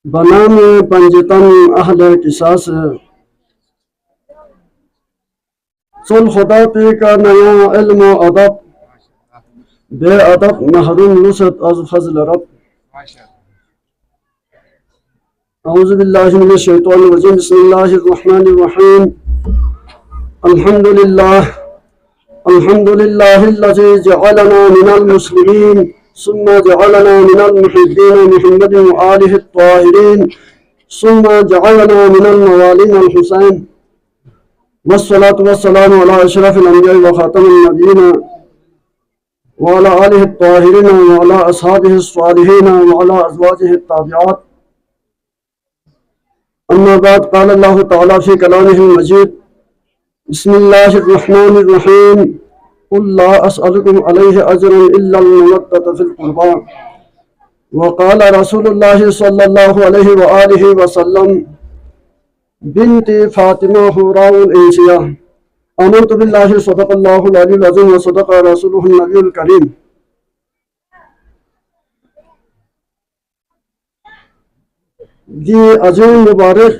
बनाम पंजतन अहले किसास सुल खुदा पी का नया इल्म अदब बेअदब महरूम नुसरत अज फजल रब। औज़ु बिल्लाहि मिनश शैतानिर रजीम। बिस्मिल्लाहिर रहमानिर रहीम। अल्हम्दुलिल्लाहिल्लज़ी जअलना मिनल मुस्लिमीन सुम्मा जअलना मिनल मुहिब्बीन मुहम्मदिन व आलिहि त्ताहिरीन सुम्मा जअलना मिनल मवालिन अल हुसैन वस्सलातु वस्सलामु अला अशरफिल अंबिया'i व खातमिन नबिय्यीन व अला आलिहि त्ताहिरीन व अला अस्हाबिहि स्सालिहीन व अला अज़वाजिहि त्ताबिआत। अम्मा बाद क़ाल अल्लाहु तआला फ़ी कलामिहिल मजीद। बिस्मिल्लाहिर रहमानिर रहीम। क़ुल ला अस्अलुकुम अलैहि अज्रन इल्लल मवद्दत फ़िल क़ुरबा। व क़ाल रसूलुल्लाहि सल्लल्लाहु अलैहि व आलिहि व सल्लम बिन्ती फ़ातिमा हुराउल इंसिया। आमनतु बिल्लाहि सदक़ल्लाहुल अलीयुल अज़ीम व सदक़ रसूलुहुन नबियुल करीम। Die Azim Mubarak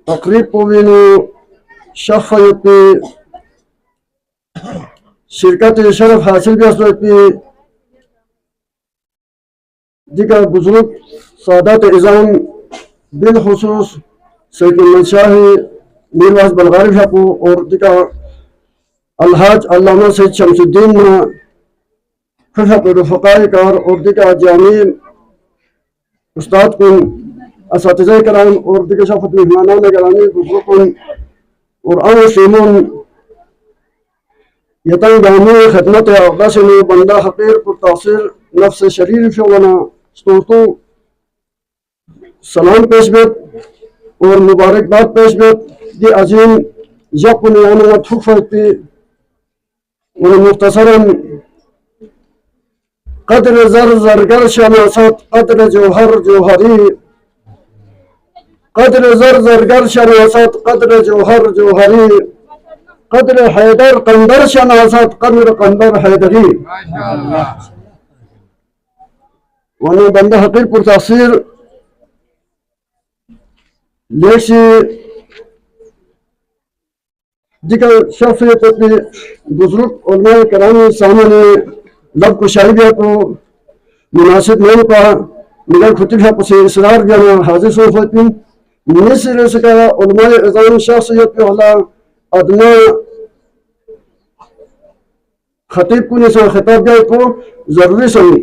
taqrib povinu şahfayeti şirkat-i şeref hasil biasweti diğer buzurg Sadat-ı İzam bilhusus Seyyid Shahi Mirwais Balgari Hapu और दिका अलहाज अल्लामा सैयद शमसुद्दीन रफ़क़ाए कार और दिका जामी उस्ताद कुन असातिज़ाए कराम और दिका शफ़त मेहमानान गिरामी बुज़ुर्गुन और आशिमून यतन दामी खिदमत अक़दासिनु बंदा हक़ीर पुरतासीर नफ्स शरीफ वना स्तोतो सलाम पेश बेत और मुबारकबाद पेश बेत ये अजीम यकुन याना ठुफ़ती और मुख्तसरन कद्र ज़र ज़रगर शनासत कद्र जौहर जौहरी कद्र ज़र ज़रगर शनासत कद्र जौहर जौहरी कद्र हैदर कंदर शनासत कद्र कंदर हैदरी। वने बंदा हक़ीर पुरतासीर लेशी दिगर शख्सियत अपने बुजुर्ग उलमाए कराम सामने लब कुशाई भी को मुनासिब नहीं पा मिलल खुतिब है पसे इसरार जाना हाजिर सोफती मिस्र से का उलमाए इज़ाम शख्सियत पे वाला अदना खतीब को निसा खिताब जाए को जरूरी समझ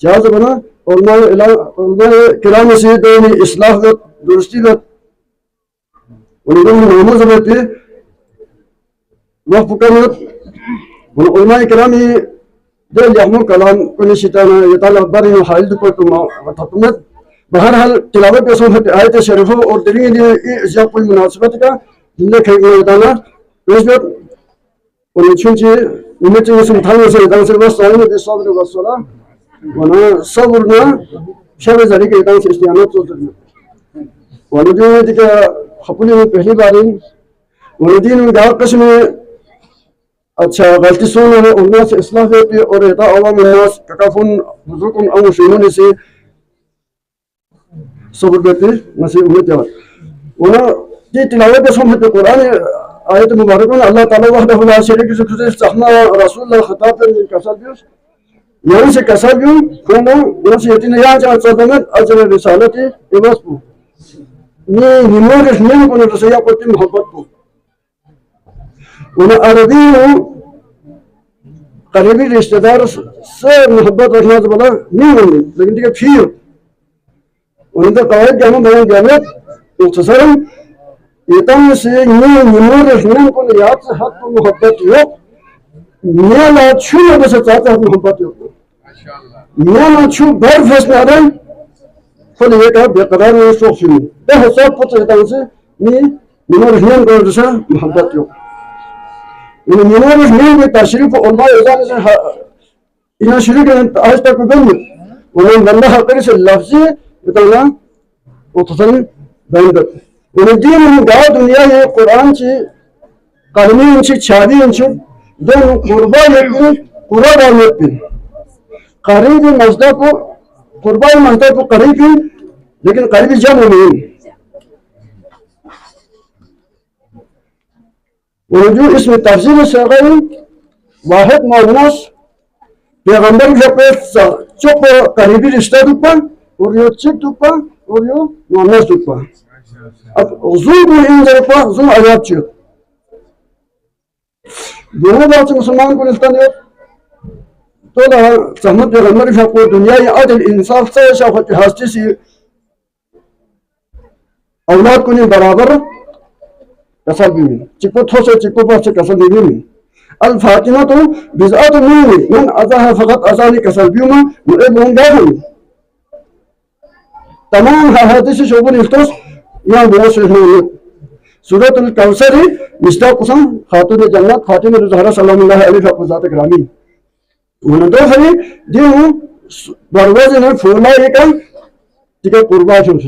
जहाज बना उलमाए किराम से देनी इस्लाह व दुरुस्ती व उनको नामों ज़रूरत है वक़्त पुकारत उलमाए किराम दे यहमु कलाम को निशिताना यताला बरी हाइल दुपर तुम ततमत बहरहाल तिलावत पेशों है आयत शरीफों और दिल्ली ने इस कोई मुनासिबत का जिन्हें खेलने यताला पेशबत और निचुंची उम्मीद है सुनताने से यताला से बस साइन में सब्र व सला वना सब्र ना शब जरी के यताला से इस्तियानत तो वनुदीन में दिका खपुली में पहली बार वनुदीन में गाँव कश में अच्छा गलती सुन है उन्ना से इस्लाह देती और यता अवाम उन्नास ककाफुन बुजुर्गुन अव मुस्लिमों से सब्र देती नसीब उम्मीद है वना ये तिलावत पे सुन है कुरान आयत मुबारक में अल्लाह ताला वहदहु ला शरीक lahu सहना रसूलुल्लाह खिताब में कसबियस यानी से कसबियु कोनो यानी से यतिन या जा सदमत अजर रिसालती इवसु ni nimores ni को रसया को तिम मोहब्बत को वना अरबी करीबी रिश्तेदार से मोहब्बत रखना तो बोला नहीं होंगे लेकिन ठीक है फिर उनका कायद जाना बयान जाने मुख्तसरन इतने से निमोर रहने को याद से हद तो मोहब्बत हो मियाँ ना छू ना बस चाहता है मोहब्बत हो मियाँ ना छू बार फैसला आ रहा है खुद ये कहा बेकरार में सोच नहीं यह सब पता है से निमोर रहने को जैसा मोहब्बत हो इन निमोर रहने में तशरीफ अल्लाह इज़ान से इन शरीक आज तक बंद उन्हें बंदा हक़ीर से लफ्ज़ी बताना वो तो सही बंद उन्हें दिन में गाँव दुनिया ये कुरान से कलमी इंच छावी इंच दोनों कुर्बा लेकिन कुर्बा लेकिन करीब मस्जिद को कुर्बा मस्जिद को करीब लेकिन करीबी जम नहीं वजू इसमें तफसील से वाहिद मोहनस पैगंबर के चुप करीबी रिश्ता दुपा और यो चिक दुपा और यो मोहनस दुपा अब जुल को इन जरपा जुल आजाद चिक दोनों बात मुसलमान को निस्ता नहीं तो ला सहमत पैगंबर के दुनिया या अदल इंसाफ से शफकत हस्ती सी औलाद को नहीं बराबर कसर भी नहीं चिको थोसे चिको पर से कसर भी नहीं अल फातिमा तो बिज़अत मिन्नी मन अज़ा फकत अज़ानी कसर भी में मुझे बोंगा हूँ तमाम हदीस शोभन इफ्तोस यहाँ बहुत से हैं सूरत अल कौसर मिस्ता कुसम खातून जन्नत फातिमा ज़हरा सल्लल्लाहु अलैहि वसल्लम ग्रामी उन्हें तो हरी दियो दरवाजे ने फूला एक टिका कुर्बान चुन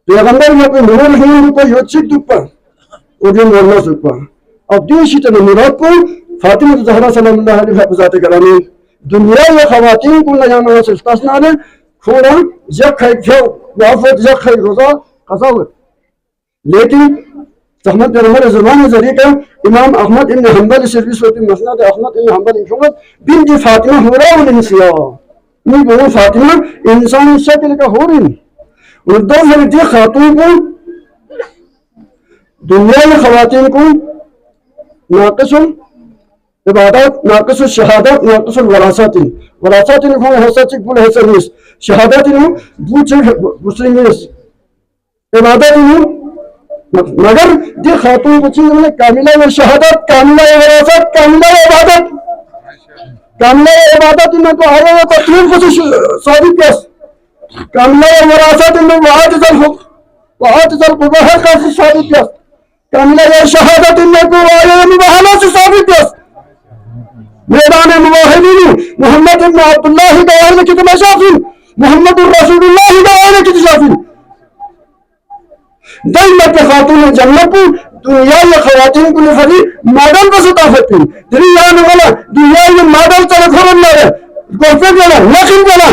पैगंबर ने कोई मुहर नहीं कोई योचिक दुपा और जो मोहल्ला सुपा अब देशी तो मुराद को फातिमा ज़हरा सल्लल्लाहु अलैहि वसल्लम ग्रामी दुनिया या ख़वातीन को न जाना से इस्तेस्ना ने थोड़ा जब खाई क्यों वाफत जब खाई रोज़ा कसावत लेकिन सहमत पैगंबर ज़माने ज़रिए का इमाम अहमद इब्न हंबल सर्विस होती मसनद अहमद इब्न हंबल इंफुमत बिन फातिमा हुरा उनसिया ये वो फातिमा इंसान शक्ल का हो रही और दो हर खातून को दुनिया में ख़वातीन को नाक़िसुल इबादत नाक़िसुल शहादत नाक़िसुल वरासतिन को हसचिक बुल हसनिस शहादतिन बुचिक मुस्लिमिस इबादतिन मगर दे खातून को चीज में कामिला व शहादत कामिला व वरासत कामिला व इबादत इनको आगे वो तकलीफ को साबित किया कामिला व वरासत इनको वहाद जल गुबाह का साबित किया कामिला व शहादत इनको आगे मुबाहला से साबित किया मैदान मुवाहिदीन मोहम्मद इब्न अब्दुल्लाह गवाही कितना शाफी मोहम्मद रसूलुल्लाह गवाही कितना शाफी दौलत खातून जन्नत दुनिया या ख़वातीन को निफरी मॉडल पर सताफत थी दुनिया में वाला दुनिया में मॉडल चला खबर ना है गोफे वाला लेकिन वाला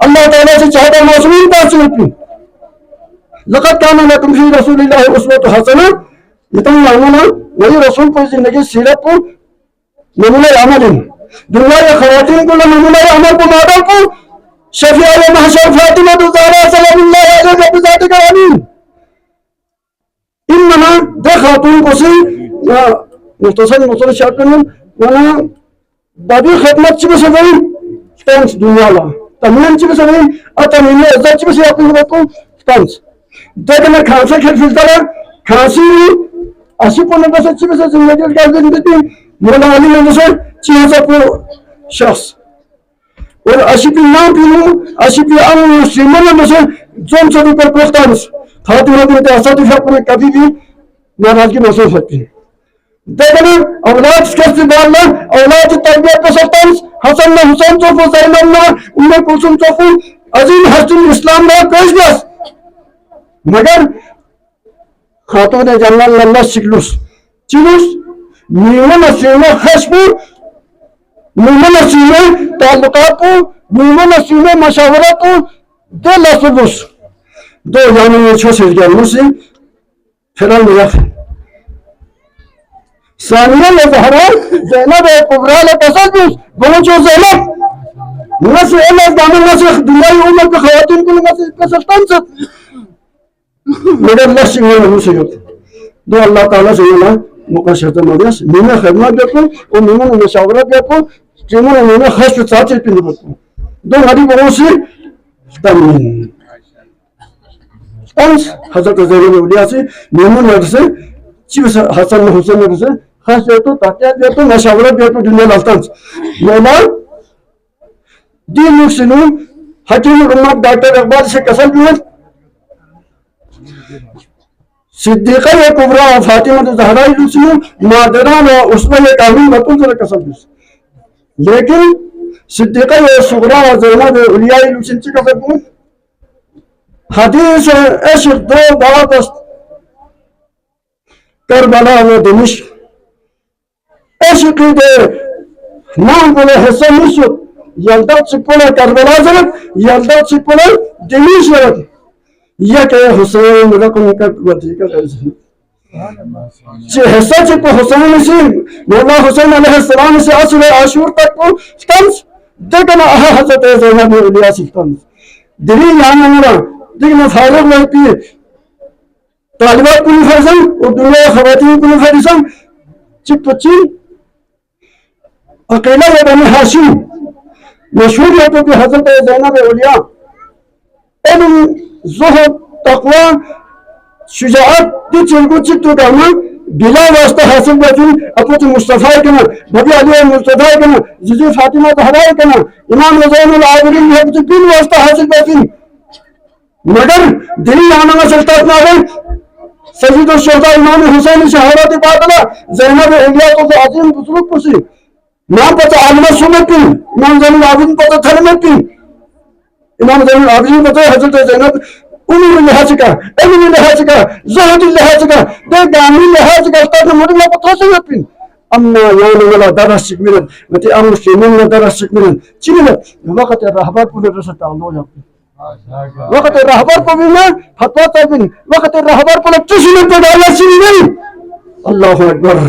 अल्लाह ताला से चाहता मौसूमी पास होती लक़द काना लकुम फी रसूलिल्लाहि उस्वतुन हसना इतना मामला वही रसूल को जिंदगी सीरत को नमूना अमल दुनिया या ख़वातीन को नमूना अमल को मॉडल को शफीआ महशर फातिमा ज़हरा सल्लल्लाहु अलैहि वसल्लम इन्नमा दे खातून को सी मुख्तसर मुख्तसर शाकन वना बाबी खदमत चिब से गई स्टैंस दुनिया ला तमिल चिब से गई अतमिल इज्जत चिब से आपको बताऊं स्टैंस देख मैं खांसी खेल फिरता रहा खांसी असी को नंबर से चिब से जिंदगी का जिंदगी मौला अली ने से चीज़ को शख्स और अशिपी ना पीलू अशिपी आम सीमन में से जोन से ऊपर प्रोस्टांस फातिमा बिन्त असद अपने कभी भी नाराजगी महसूस होती है देखना औलाद कैसे डालना औलाद तरबियत का सल्तान हसन ने हुसैन चौफू जैनब ने उम्मे कुलसुम चौफू अजीम हसन इस्लाम में पेश बस मगर खातून जन्नत लल्ला शिकलुस चिलुस नीमन असीमे खशबू नीमन असीमे ताल्लुकात नीमन असीमे मशावरत दे लसबुस दो यानी ये छोटे जानवर से फिलहाल मिला सानिया ने ज़हरा ज़ैनब कुबरा ने कसद गोचो ज़ैनब नस्ल अल्लाह दामन नस्ल दुनिया उम्र के ख़वातीन को नस्ल का सल्तान से मगर नस्ल में नहीं से दो अल्लाह ताला से ना मुकशरत मदरस नीमे खदमत देखो और नीमे मशवरा देखो नीमे नीमे खर्च साथ पे देखो दो हरी बरों से तमीन अंश हज़रत ज़ैनब औलिया से मेमून से चिब हसन हुसैन से खास तो ताकिया तो मशवरा तो दुनिया लास्तान मौला दीन मुस्लिम हकीम उम्मत डॉक्टर अकबर से कसम भी है सिद्दीक़ा व कुबरा व फातिमा ज़हरा मुस्लिम मादरा व उस्मा कामिल मतुल से कसम भी लेकिन सिद्दीक़ा व सुगरा व ज़ैनब औलिया मुस्लिम से कसम हदीस इश्क दो बात करबला व दिमिश्क इश्क दे नाम बोले हसन मुसुद यल्दा चिपला करबला जरत यल्दा चिपला दिमिश्क जरत यह के हुसैन रकम कट वती का हिस्सा चिप हुसैन से मौला हुसैन अलैहिस्सलाम से असर आशूर तक को तंस देखना हजरत ज़ैनब उलिया सिल्तान दिली याना देखना फारूक लड़की तालिबात कुल फरजन और दुनिया खवातीन कुल फरजन चिप चिन अकेला ये बनी हाशिम मशहूर है तो कि हजरत ज़ैनब उलिया इल्म ज़ुहद तक़वा शुजाअत दी चिल्को चित्तू करना बिला वास्ता हासिल बचून अपने मुस्तफा के ना भभी अली मुस्तफा के ना जिजी फातिमा तहरा के ना इमाम ज़ैनुल आबिदीन है तो बिन वास्ता हासिल बचून मगर दिल आना में चलता अपना है सजीद और शोधा इमाम हुसैन शहादत बादला ज़ैनब उलिया तो अजीम बुजुर्ग पुसी ना पता आलमा सुनती इमाम ज़ैनुल आबिदीन पता थलमती इमाम ज़ैनुल आबिदीन पता हजरत ज़ैनब उम्र लिहाज का इल्म लिहाज का ज़ुहद लिहाज का देगामी लिहाज का तब मुझे पता से पिन अम्मा यान वला दरस मिलन मते अमर मुस्लिमीन दरस मिलन चिमिल वक्त रहबर को रसता तालो जाते वक्त रहबर को भी ना फतवा तबिन वक्त रहबर को किसी ने डाला चिमिल अल्लाहु अकबर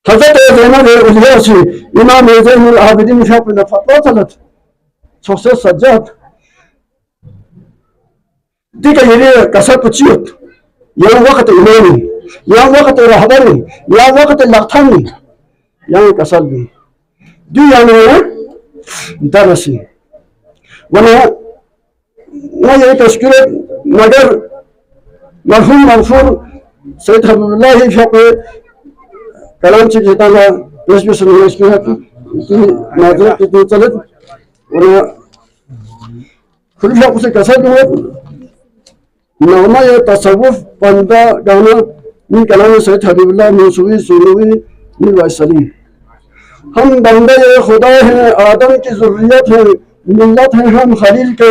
हजरत ज़ैनब उलिया से इमाम ज़ैनुल आबिदीन शाह ने फतवा तलत सोसे सज्जाद दिका ये कसर कुचियत या वक्त इमामी या वक्त रहबरी या वक्त लखनी या कसर भी दो यानी दरसी वना वो ये तस्कीर मगर मरहूम मंसूर सैयद हबीबुल्लाह शौक़ कलाम से कहता है इसमें सुनिए इसमें है कि नाज़िर कितनी चलत वना खुद शौक़ से कसर भी नामा ये तसव्वुफ पंदा गाना इन कलाम सैयद हबीबुल्लाह मूसवी सुनवी निवासली हम बंदे खुदा हैं आदम की ज़ुर्रियत है मिल्लत है हम खलील के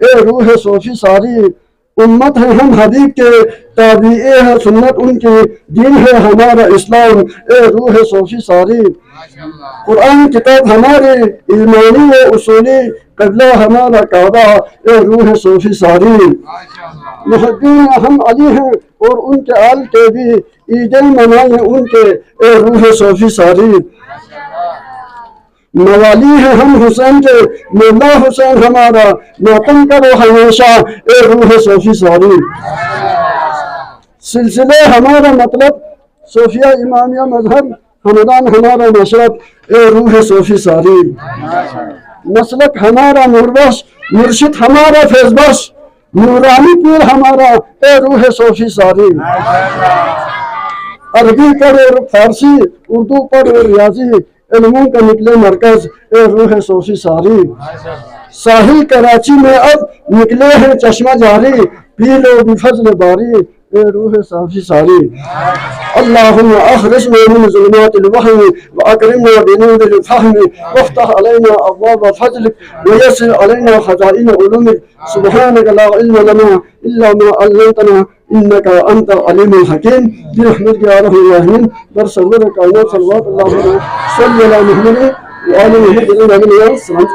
ए रूह सोफी सारी उम्मत है हम हबीब के ताबीए है सुन्नत उनकी दीन है हमारा इस्लाम ए रूह सोफी सारी कुरान किताब हमारे ईमानी व उसूली क़िबला हमारा काबा ए रूह सोफी सारी मुहब्बीन हम अली हैं और उनके आल के भी ईदें मनाए उनके ए रूह सोफी सारी मवाली है हम हुसैन के मौला हुसैन हमारा मातम करो हमेशा ए रूह सोफी सारी सिलसिले हमारा मतलब सोफिया इमामिया मजहब हमदान हमारा मशरब ए रूह सोफी सारी मसलक हमारा नूरबख्श मुर्शिद हमारा फैज़बख्श नूरानी पीर हमारा ए रूह सोफी सारी अरबी पढ़ और फारसी उर्दू पढ़ और रियाजी इल्मों का निकले मरकज ए रूह सोफी सारी साहिल कराची में अब निकले हैं चश्मा जारी पी लो बिफज़्ल बारी ए रूह सोफी सारी अल्लाहुम्मा अखरिजना मिन ज़ुलुमातिल वहमी व अकरिमना बिनूरिल फ़हमी वफ्तह अलैना अब्वाब फ़ज़लिक व यस्सिर अलैना ख़ज़ाइन उलूमिक सुब्हानक ला इल्म लना इल्ला मा अल्लमतना इन्नका अंतल अलीमुल हकीम बिरहमतिका या अरहमर राहिमीन बरसल्लल्लाहु सल्लल्लाहु अलैहि वसल्लम